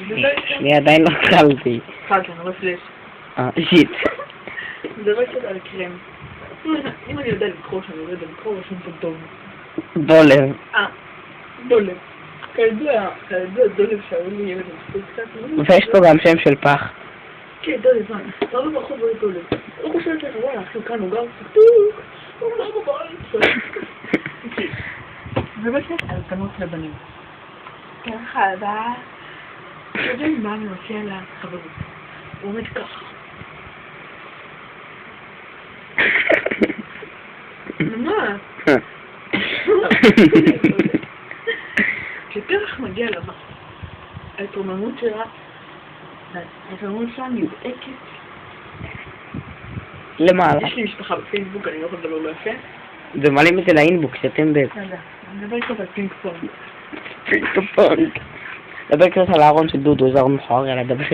אני עדיין לא התחלתי. התחלת, אני רואה פלאש. שיט. מדבר קצת על קרם. אם אני יודע לקרוא שאני יודע לקרוא, רשום פה טוב. דולר. דולר. כידוע, דולר שהיו לי ילד מספיק קצת. ויש פה גם שם של פח. כן, דולר, זמן. לא ברחוב רואה דולר. לא חושבת לך, וואלה, אחי, כאן הוא גר סטוק. הוא לא בבית. זה בעצם על פנות לבנים. ככה, הבאה. יודעים מה אני מציע לחברות. הוא עומד ככה. מה? כשפרח מגיע לבא, ההתרוממות שלה נדעקת. למעלה. יש לי משפחה בפייסבוק, אני לא יכול לדבר לא יפה. ומעלים את זה לאינבוק, שאתם אני מדבר קצת על פינק פונג. פינק פונג. דבר קצת על הארון של דודו, איזה ארון מכוער, יאללה דבר.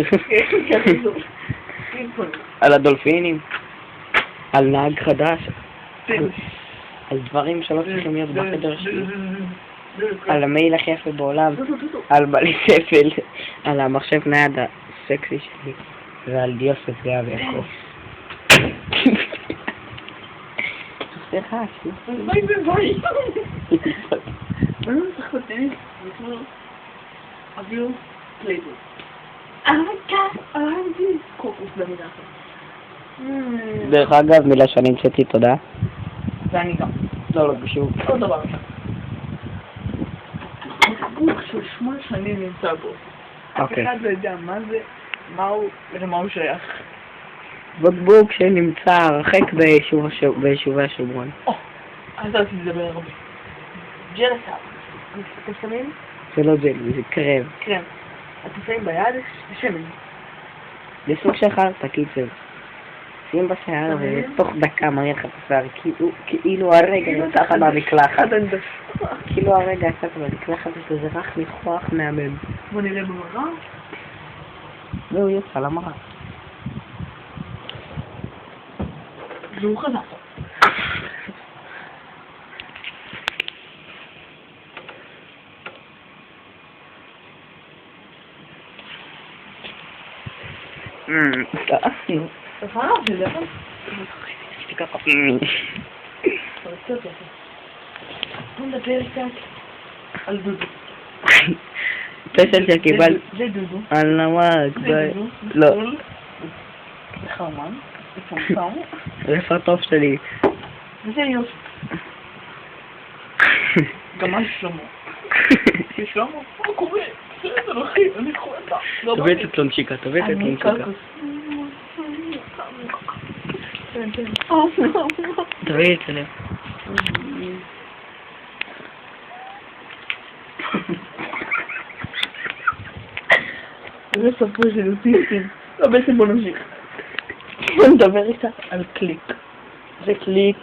פינק פונג. על הדולפינים. על נהג חדש. על דברים שלא צריכים להיות בחדר שלי. על המייל הכי יפה בעולם. על בלי ספל. על המחשב נייד הסקסי שלי. ועל יוסף לאה ויעקב. סליחה, ביי ביי. אני צריך לטניס וכמו אביו פלייבוי. אהבתי קוקוס במידה אחת. דרך אגב, מילה שאני המצאתי, תודה. ואני גם. לא בשוק. עוד דבר אחד. בקבוק של 8 שנים נמצא בו. אף אחד לא יודע מה זה, ולמה הוא שייך. בקבוק שנמצא הרחק ביישובי השומרון. אז אל תדבר הרבה. ג'רסה. אתם שמים? זה לא ג'לי, זה קרם. קרם. אתם שמים ביד שמן. זה סוג של חרטה, קיצר. שים בשיער ותוך דקה מראה לך את השיער, כאילו הרגע יצאת מהמקלחת. כאילו הרגע יצאת מהמקלחת, וזה רך ניחוח מהמם. בוא נראה במראה. זהו, יצא למראה. והוא חזק. תפנה אותי, זה נכון? ככה. בוא נדבר קצת על דודו. פסל שקיבל... זה דודו. על נמק. זה דודו. לא. זה חרמן. זה פרסם. זה פרטוף שלי. וזה יוסף. גם מה שלמה? שלמה? מה קורה? בסדר אחי, אני חואתה. תביא את הטלונצ'יקה, תביא את הטלונצ'יקה. תביא את זה. זה ספר של אוטיסטים. לא, בעצם בוא נמשיך. בוא נדבר איתה על קליק. זה קליק,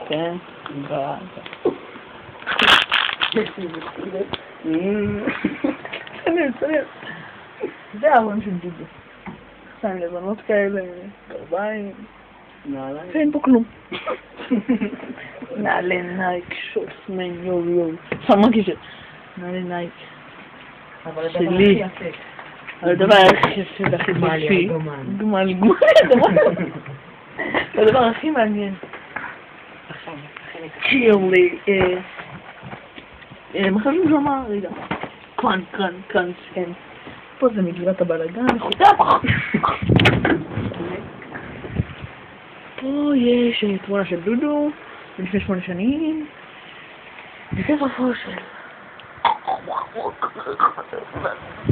כן? זה הארון של דודו. שם לבנות כאלה, גרביים. אין פה כלום. נעלי נייק, שוטסמן, יו. שם מרגישת. נעלי נייק. שלי. אבל הדבר הכי יפה והכי מופי. גמל. הדבר הכי מעניין. קירלי. מה חשוב לומר? רגע. כאן. פה זה מגילת הבלגן. פה יש תמונה של דודו לפני 8 שנים. וזה רפוא של